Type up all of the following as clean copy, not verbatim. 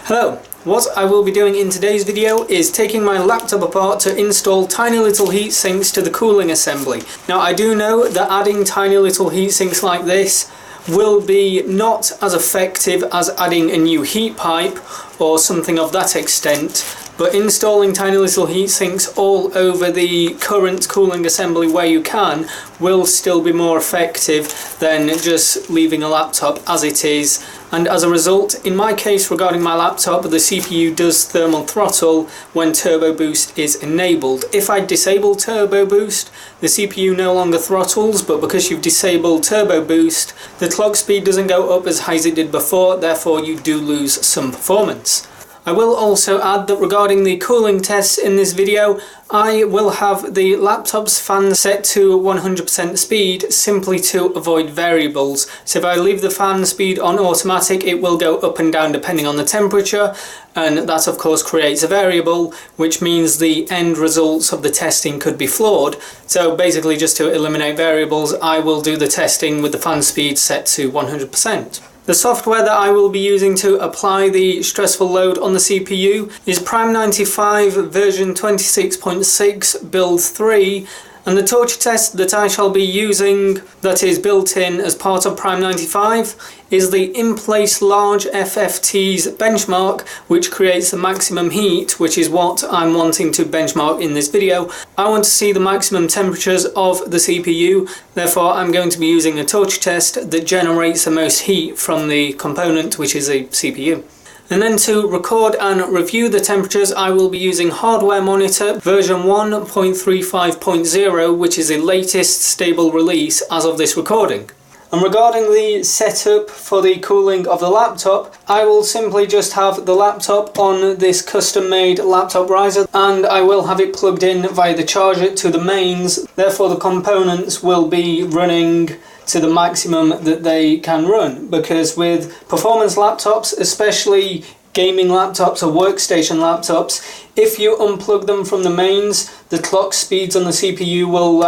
Hello, what I will be doing in today's video is taking my laptop apart to install tiny little heat sinks to the cooling assembly. Now I do know that adding tiny little heat sinks like this will be not as effective as adding a new heat pipe or something of that extent, but installing tiny little heat sinks all over the current cooling assembly where you can will still be more effective than just leaving a laptop as it is. And as a result, in my case regarding my laptop, the CPU does thermal throttle when turbo boost is enabled. If I disable turbo boost, the CPU no longer throttles, but because you've disabled turbo boost, the clock speed doesn't go up as high as it did before, therefore you do lose some performance. I will also add that regarding the cooling tests in this video, I will have the laptop's fan set to 100% speed simply to avoid variables. So if I leave the fan speed on automatic, it will go up and down depending on the temperature, and that of course creates a variable, which means the end results of the testing could be flawed. So basically, just to eliminate variables, I will do the testing with the fan speed set to 100%. The software that I will be using to apply the stressful load on the CPU is Prime 95 version 26.6 build 3, and the torture test that I shall be using, that is built in as part of Prime 95, is the in-place large FFT's benchmark, which creates the maximum heat, which is what I'm wanting to benchmark in this video. I want to see the maximum temperatures of the CPU, therefore I'm going to be using a torture test that generates the most heat from the component, which is a CPU. And then to record and review the temperatures, I will be using Hardware Monitor version 1.35.0, which is the latest stable release as of this recording. And regarding the setup for the cooling of the laptop, I will simply just have the laptop on this custom-made laptop riser, and I will have it plugged in via the charger to the mains. Therefore the components will be running to the maximum that they can run, because with performance laptops, especially gaming laptops or workstation laptops, if you unplug them from the mains, the clock speeds on the CPU will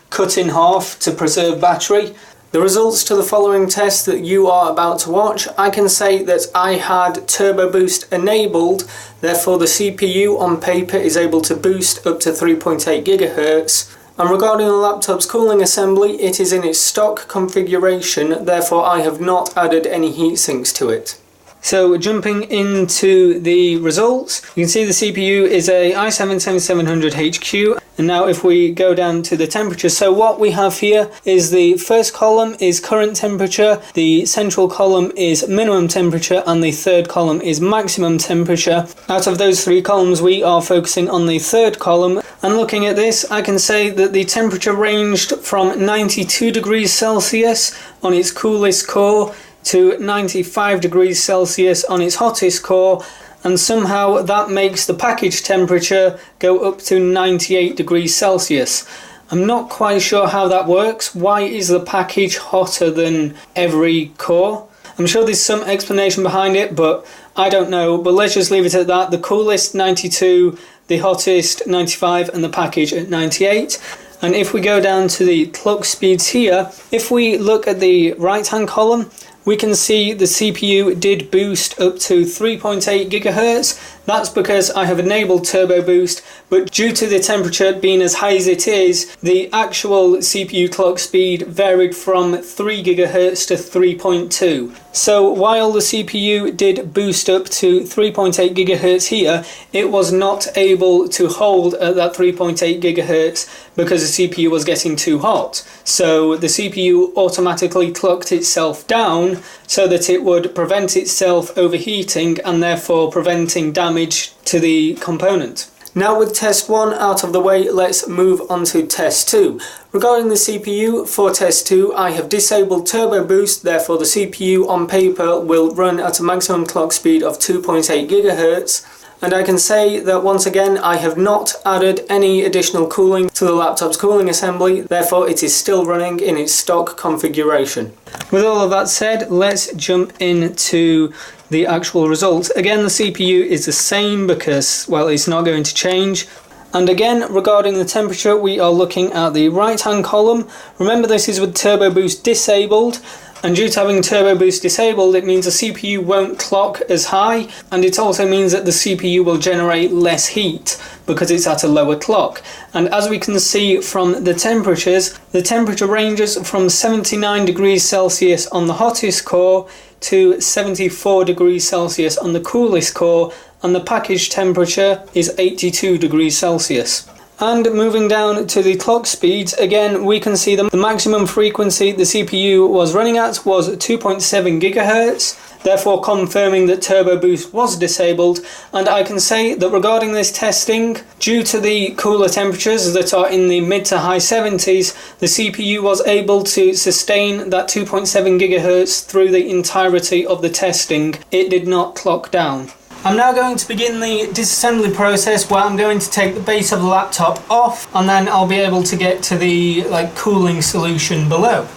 cut in half to preserve battery. The results to the following test that you are about to watch, I can say that I had turbo boost enabled, therefore the CPU on paper is able to boost up to 3.8 GHz. And regarding the laptop's cooling assembly, it is in its stock configuration, therefore I have not added any heat sinks to it. So jumping into the results, you can see the CPU is a i7-7700HQ, and now if we go down to the temperature, so what we have here is the first column is current temperature, the central column is minimum temperature, and the third column is maximum temperature. Out of those three columns, we are focusing on the third column, and looking at this, I can say that the temperature ranged from 92 degrees Celsius on its coolest core to 95 degrees Celsius on its hottest core, and somehow that makes the package temperature go up to 98 degrees Celsius. I'm not quite sure how that works. Why is the package hotter than every core? I'm sure there's some explanation behind it, but I don't know. But let's just leave it at that. The coolest 92, the hottest 95, and the package at 98. And if we go down to the clock speeds here, if we look at the right hand column, we can see the CPU did boost up to 3.8 GHz. That's because I have enabled turbo boost, but due to the temperature being as high as it is, the actual CPU clock speed varied from 3 GHz to 3.2. So while the CPU did boost up to 3.8 GHz here, it was not able to hold at that 3.8 GHz because the CPU was getting too hot. So the CPU automatically clocked itself down so that it would prevent itself overheating and therefore preventing damage to the component. Now with test 1 out of the way, let's move on to test 2. Regarding the CPU, for test 2 I have disabled turbo boost, therefore the CPU on paper will run at a maximum clock speed of 2.8 GHz. And I can say that once again I have not added any additional cooling to the laptop's cooling assembly, therefore it is still running in its stock configuration. With all of that said, let's jump into the actual results. Again, the CPU is the same because, well, it's not going to change. And again, regarding the temperature, we are looking at the right hand column. Remember, this is with turbo boost disabled, And due to having turbo boost disabled, it means the CPU won't clock as high, and it also means that the CPU will generate less heat because it's at a lower clock. And as we can see from the temperatures, the temperature ranges from 79 degrees Celsius on the hottest core to 74 degrees Celsius on the coolest core, and the package temperature is 82 degrees Celsius. And moving down to the clock speeds, again we can see the maximum frequency the CPU was running at was 2.7 GHz, therefore confirming that turbo boost was disabled. And I can say that regarding this testing, due to the cooler temperatures that are in the mid to high 70s, the CPU was able to sustain that 2.7 GHz through the entirety of the testing. It did not clock down. I'm now going to begin the disassembly process, where I'm going to take the base of the laptop off, and then I'll be able to get to the cooling solution below.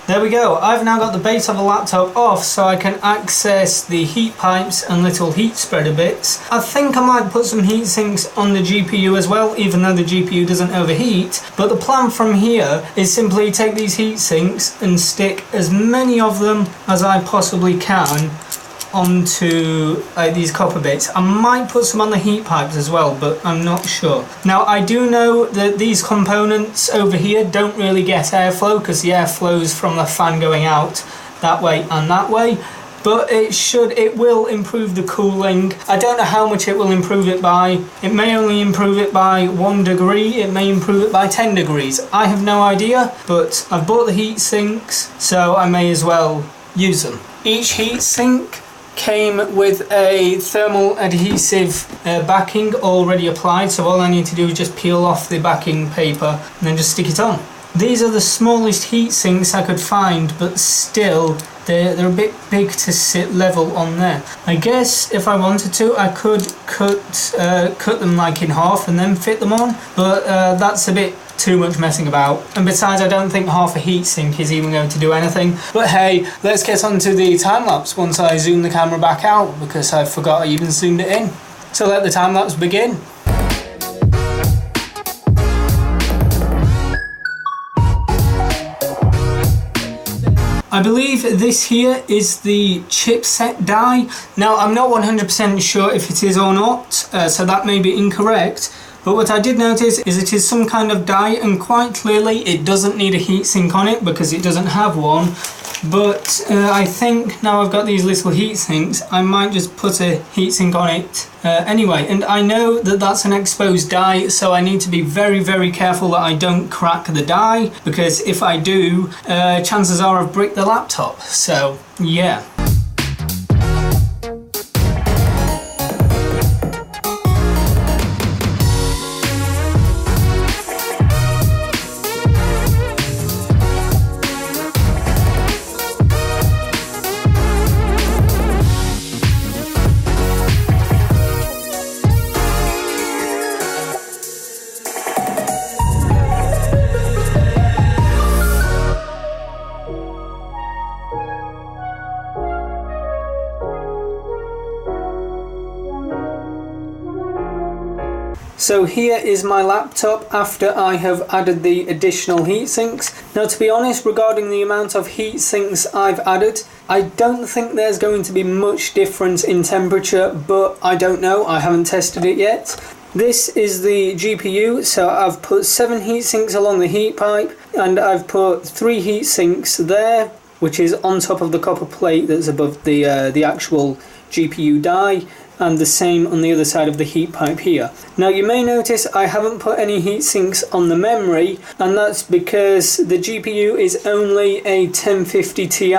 There we go, I've now got the base of the laptop off so I can access the heat pipes and little heat spreader bits. I think I might put some heat sinks on the GPU as well, even though the GPU doesn't overheat. But the plan from here is simply take these heat sinks and stick as many of them as I possibly can onto these copper bits. I might put some on the heat pipes as well, but I'm not sure. Now I do know that these components over here don't really get airflow because the air flows from the fan going out that way and that way, but it will improve the cooling. I don't know how much it will improve it by. It may only improve it by 1 degree, it may improve it by 10 degrees. I have no idea, but I've bought the heat sinks, so I may as well use them. Each heat sink came with a thermal adhesive backing already applied, so all I need to do is just peel off the backing paper and then just stick it on. These are the smallest heat sinks I could find, but still they're a bit big to sit level on there. I guess if I wanted to I could cut them in half and then fit them on, but that's a bit too much messing about, and besides I don't think half a heatsink is even going to do anything. But hey, let's get on to the time-lapse once I zoom the camera back out, because I forgot I even zoomed it in. So let the time-lapse begin. I believe this here is the chipset die. Now I'm not 100% sure if it is or not, so that may be incorrect. But what I did notice is it is some kind of die, and quite clearly it doesn't need a heatsink on it because it doesn't have one. But I think now I've got these little heat sinks, I might just put a heatsink on it anyway. And I know that that's an exposed die, so I need to be very, very careful that I don't crack the die, because if I do, chances are I've bricked the laptop. So yeah. So here is my laptop after I have added the additional heat sinks. Now to be honest, regarding the amount of heat sinks I've added, I don't think there's going to be much difference in temperature, but I don't know, I haven't tested it yet. This is the GPU, so I've put 7 heat sinks along the heat pipe, and I've put 3 heat sinks there, which is on top of the copper plate that's above the actual GPU die, and the same on the other side of the heat pipe here. Now you may notice I haven't put any heat sinks on the memory, and that's because the GPU is only a 1050 Ti,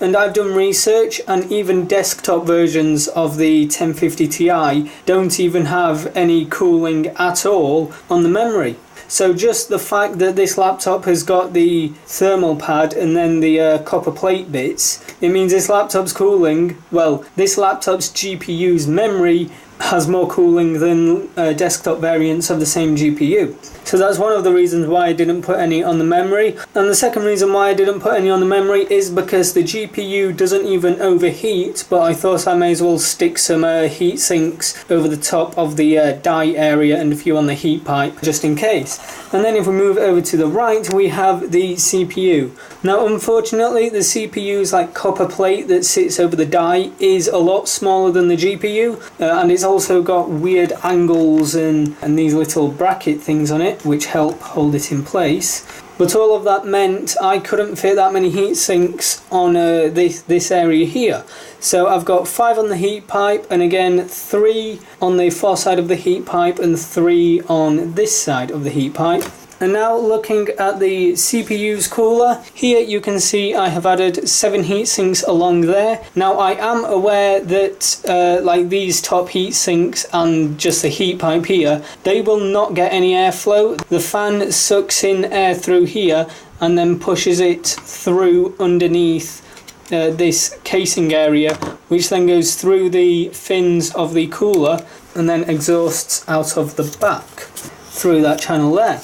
and I've done research and even desktop versions of the 1050 Ti don't even have any cooling at all on the memory. So just the fact that this laptop has got the thermal pad and then the copper plate bits, it means this laptop's cooling, well, this laptop's GPU's memory has more cooling than desktop variants of the same GPU. So that's one of the reasons why I didn't put any on the memory. And the second reason why I didn't put any on the memory is because the GPU doesn't even overheat, but I thought I may as well stick some heat sinks over the top of the die area and a few on the heat pipe just in case. And then if we move over to the right, we have the CPU. Now unfortunately the CPU's like copper plate that sits over the die is a lot smaller than the GPU, and it's also got weird angles and these little bracket things on it which help hold it in place. But all of that meant I couldn't fit that many heat sinks on this area here. So I've got 5 on the heat pipe, and again 3 on the far side of the heat pipe and 3 on this side of the heat pipe. And now looking at the CPU's cooler, here you can see I have added 7 heat sinks along there. Now I am aware that like these top heat sinks and just the heat pipe here, they will not get any airflow. The fan sucks in air through here and then pushes it through underneath this casing area, which then goes through the fins of the cooler and then exhausts out of the back through that channel there.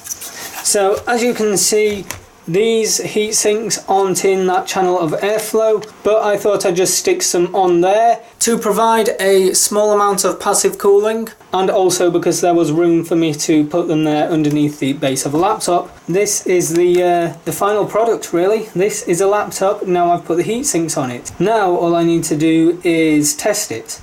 So as you can see, these heat sinks aren't in that channel of airflow, but I thought I'd just stick some on there to provide a small amount of passive cooling, and also because there was room for me to put them there underneath the base of a laptop. This is the final product really. This is a laptop. Now I've put the heat sinks on it. Now all I need to do is test it.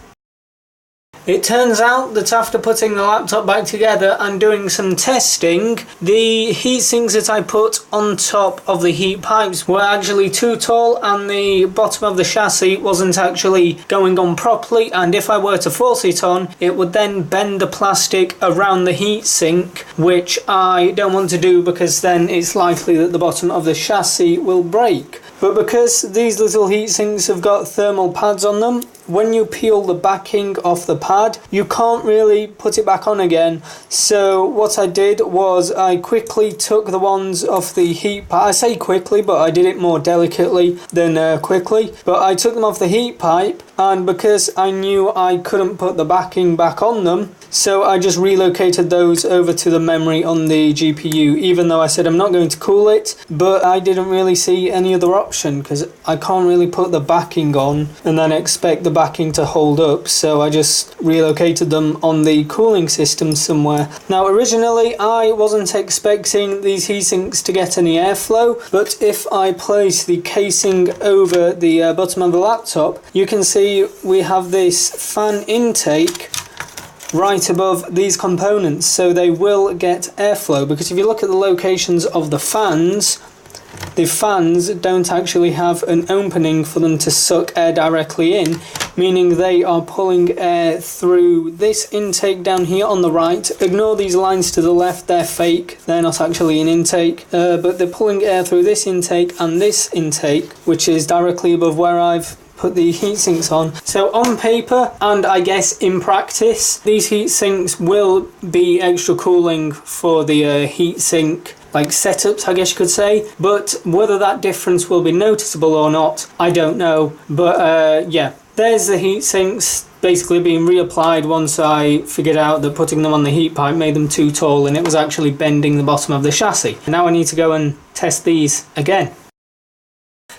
It turns out that after putting the laptop back together and doing some testing, the heat sinks that I put on top of the heat pipes were actually too tall, and the bottom of the chassis wasn't actually going on properly, and if I were to force it on, it would then bend the plastic around the heat sink, which I don't want to do because then it's likely that the bottom of the chassis will break. But because these little heat sinks have got thermal pads on them, when you peel the backing off the pad, you can't really put it back on again. So what I did was I quickly took the ones off the heat pipe. I say quickly, but I did it more delicately than quickly. But I took them off the heat pipe, and because I knew I couldn't put the backing back on them, so I just relocated those over to the memory on the GPU, even though I said I'm not going to cool it, but I didn't really see any other option because I can't really put the backing on and then expect the backing to hold up, so I just relocated them on the cooling system somewhere. Now originally I wasn't expecting these heatsinks to get any airflow, but if I place the casing over the bottom of the laptop, you can see we have this fan intake right above these components, so they will get airflow, because if you look at the locations of the fans don't actually have an opening for them to suck air directly in, meaning they are pulling air through this intake down here on the right. Ignore these lines to the left, they're fake, they're not actually an intake, but they're pulling air through this intake and this intake, which is directly above where I've put the heat sinks on. So on paper, and I guess in practice, these heat sinks will be extra cooling for the heat sink like setups, I guess you could say, but whether that difference will be noticeable or not, I don't know. But yeah, there's the heat sinks basically being reapplied once I figured out that putting them on the heat pipe made them too tall and it was actually bending the bottom of the chassis. Now I need to go and test these again.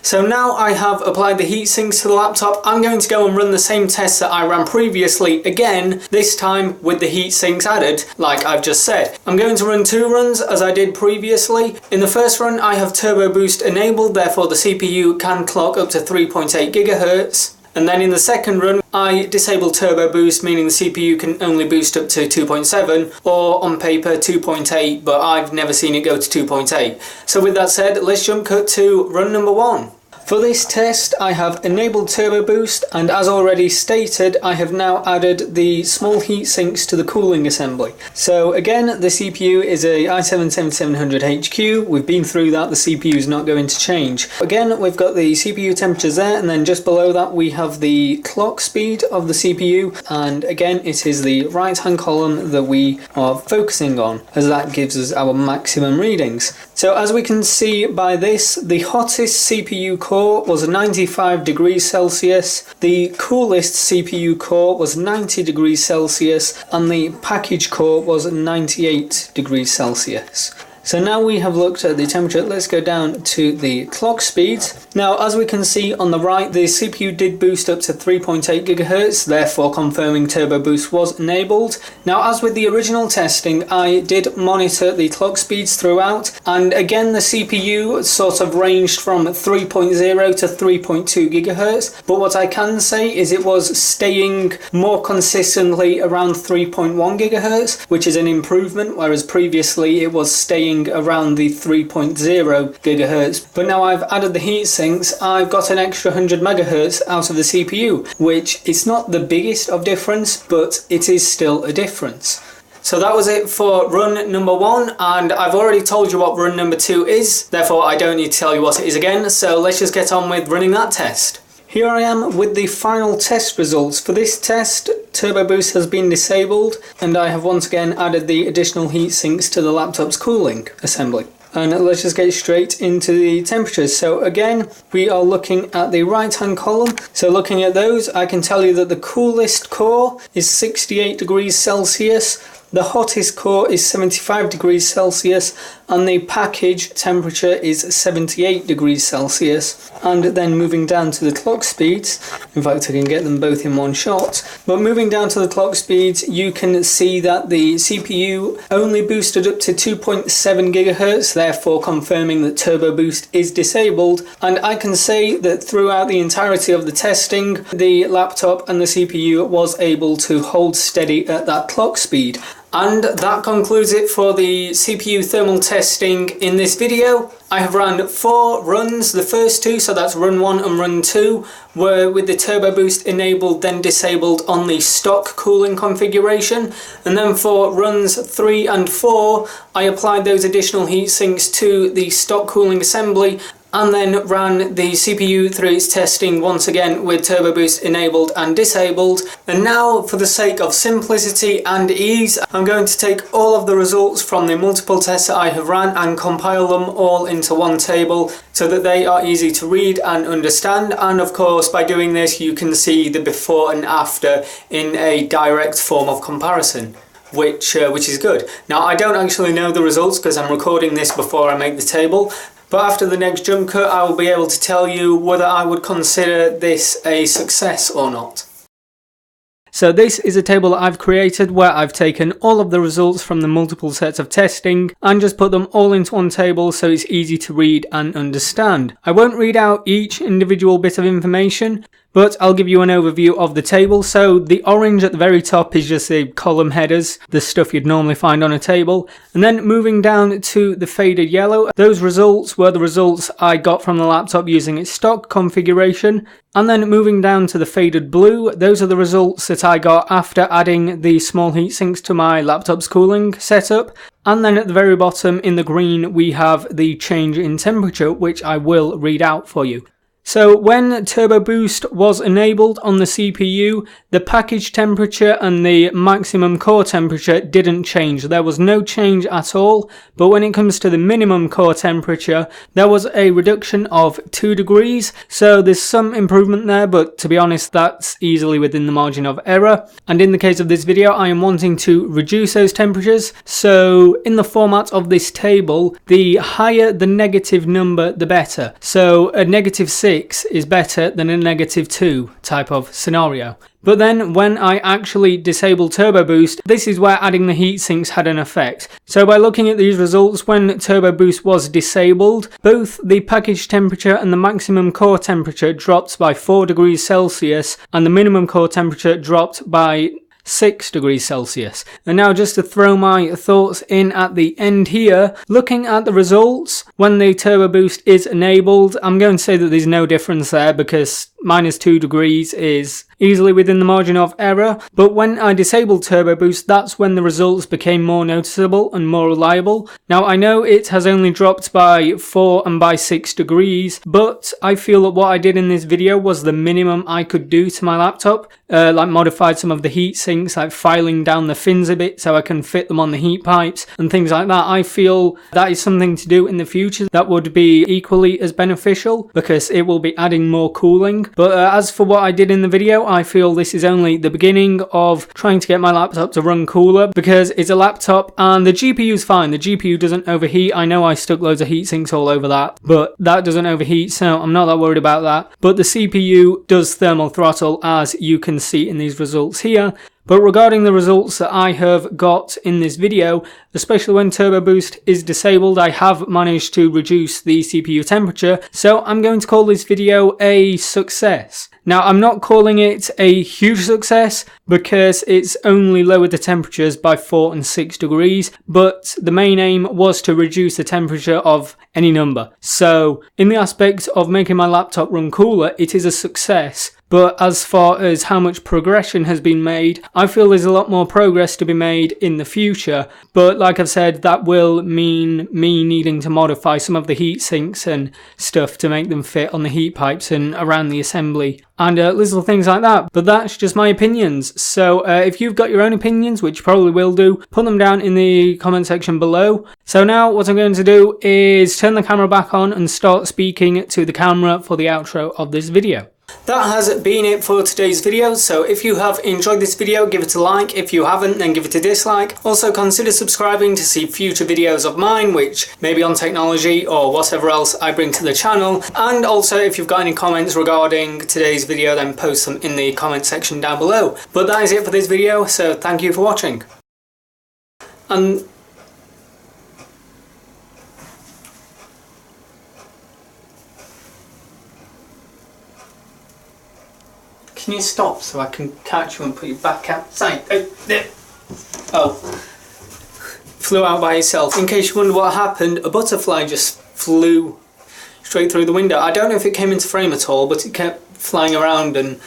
So now I have applied the heat sinks to the laptop, I'm going to go and run the same tests that I ran previously again, this time with the heat sinks added, like I've just said. I'm going to run 2 runs as I did previously. In the first run I have turbo boost enabled, therefore the CPU can clock up to 3.8 GHz. And then in the second run, I disable turbo boost, meaning the CPU can only boost up to 2.7, or on paper 2.8, but I've never seen it go to 2.8. So with that said, let's jump cut to run number 1. For this test, I have enabled Turbo Boost, and as already stated, I have now added the small heat sinks to the cooling assembly. So again, the CPU is a i7-7700HQ. We've been through that, the CPU is not going to change. Again, we've got the CPU temperatures there, and then just below that we have the clock speed of the CPU, and again, it is the right-hand column that we are focusing on, as that gives us our maximum readings. So as we can see by this, the hottest CPU core was 95 degrees Celsius, the coolest CPU core was 90 degrees Celsius, and the package core was 98 degrees Celsius. So now we have looked at the temperature, let's go down to the clock speeds. Now as we can see on the right, the CPU did boost up to 3.8 GHz, therefore confirming Turbo Boost was enabled. Now as with the original testing, I did monitor the clock speeds throughout, and again the CPU sort of ranged from 3.0 to 3.2 GHz, but what I can say is it was staying more consistently around 3.1 GHz, which is an improvement, whereas previously it was staying around the 3.0 GHz. But now I've added the heat sinks, I've got an extra 100 MHz out of the CPU, which is not the biggest of difference, but it is still a difference. So that was it for run number 1, and I've already told you what run number 2 is, therefore I don't need to tell you what it is again, so let's just get on with running that test. Here I am with the final test results. For this test, Turbo Boost has been disabled, and I have once again added the additional heat sinks to the laptop's cooling assembly. And let's just get straight into the temperatures. So again, we are looking at the right hand column. So looking at those, I can tell you that the coolest core is 68 degrees Celsius, the hottest core is 75 degrees Celsius, and the package temperature is 78 degrees Celsius. And then moving down to the clock speeds, in fact I can get them both in one shot, but moving down to the clock speeds, you can see that the CPU only boosted up to 2.7 GHz, therefore confirming that Turbo Boost is disabled. And I can say that throughout the entirety of the testing, the laptop and the CPU was able to hold steady at that clock speed. And that concludes it for the CPU thermal testing in this video. I have run 4 runs. The first 2, so that's run 1 and run 2, were with the Turbo Boost enabled then disabled on the stock cooling configuration. And then for runs 3 and 4, I applied those additional heat sinks to the stock cooling assembly, and then ran the CPU through its testing once again with Turbo Boost enabled and disabled. And now, for the sake of simplicity and ease, I'm going to take all of the results from the multiple tests that I have ran and compile them all into one table so that they are easy to read and understand. And of course, by doing this, you can see the before and after in a direct form of comparison, which is good. Now, I don't actually know the results because I'm recording this before I make the table, but after the next jump cut, I will be able to tell you whether I would consider this a success or not. So this is a table that I've created where I've taken all of the results from the multiple sets of testing and just put them all into one table so it's easy to read and understand. I won't read out each individual bit of information, but I'll give you an overview of the table. So the orange at the very top is just the column headers, the stuff you'd normally find on a table. And then moving down to the faded yellow, those results were the results I got from the laptop using its stock configuration. And then moving down to the faded blue, those are the results that I got after adding the small heat sinks to my laptop's cooling setup. And then at the very bottom in the green, we have the change in temperature, which I will read out for you. So when Turbo Boost was enabled on the CPU, the package temperature and the maximum core temperature didn't change. There was no change at all, but when it comes to the minimum core temperature, there was a reduction of 2 degrees. So there's some improvement there, but to be honest, that's easily within the margin of error. And in the case of this video, I am wanting to reduce those temperatures. So in the format of this table, the higher the negative number, the better. So a -6 is better than a -2 type of scenario. But then when I actually disabled Turbo Boost, this is where adding the heat sinks had an effect. So by looking at these results, when Turbo Boost was disabled, both the package temperature and the maximum core temperature dropped by 4 degrees Celsius, and the minimum core temperature dropped by 6 degrees Celsius. And now just to throw my thoughts in at the end here, looking at the results when the turbo boost is enabled, I'm going to say that there's no difference there because -2 degrees is easily within the margin of error, but when I disabled turbo boost, that's when the results became more noticeable and more reliable. Now I know it has only dropped by 4 and by 6 degrees, but I feel that what I did in this video was the minimum I could do to my laptop, like modified some of the heat sinks, like filing down the fins a bit so I can fit them on the heat pipes and things like that. I feel that is something to do in the future that would be equally as beneficial because it will be adding more cooling. But as for what I did in the video, I feel this is only the beginning of trying to get my laptop to run cooler because it's a laptop and the GPU is fine. The GPU doesn't overheat. I know I stuck loads of heat sinks all over that, but that doesn't overheat, so I'm not that worried about that. But the CPU does thermal throttle, as you can see in these results here. But regarding the results that I have got in this video, especially when turbo boost is disabled, I have managed to reduce the CPU temperature, so I'm going to call this video a success. Now I'm not calling it a huge success because it's only lowered the temperatures by 4 and 6 degrees, but the main aim was to reduce the temperature of any number. So in the aspect of making my laptop run cooler, it is a success. But as far as how much progression has been made, I feel there's a lot more progress to be made in the future. But like I've said, that will mean me needing to modify some of the heat sinks and stuff to make them fit on the heat pipes and around the assembly and little things like that. But that's just my opinions. So if you've got your own opinions, which you probably will do, put them down in the comment section below. So now what I'm going to do is turn the camera back on and start speaking to the camera for the outro of this video. That has been it for today's video, so if you have enjoyed this video, give it a like. If you haven't, then give it a dislike. Also consider subscribing to see future videos of mine, which may be on technology or whatever else I bring to the channel. And also if you've got any comments regarding today's video, then post them in the comment section down below. But that is it for this video, so thank you for watching. And can you stop so I can catch you and put you back outside? Oh, flew out by itself. In case you wonder what happened, a butterfly just flew straight through the window. I don't know if it came into frame at all, but it kept flying around and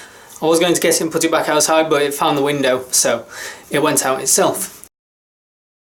I was going to get it and put it back outside, but it found the window, so it went out itself.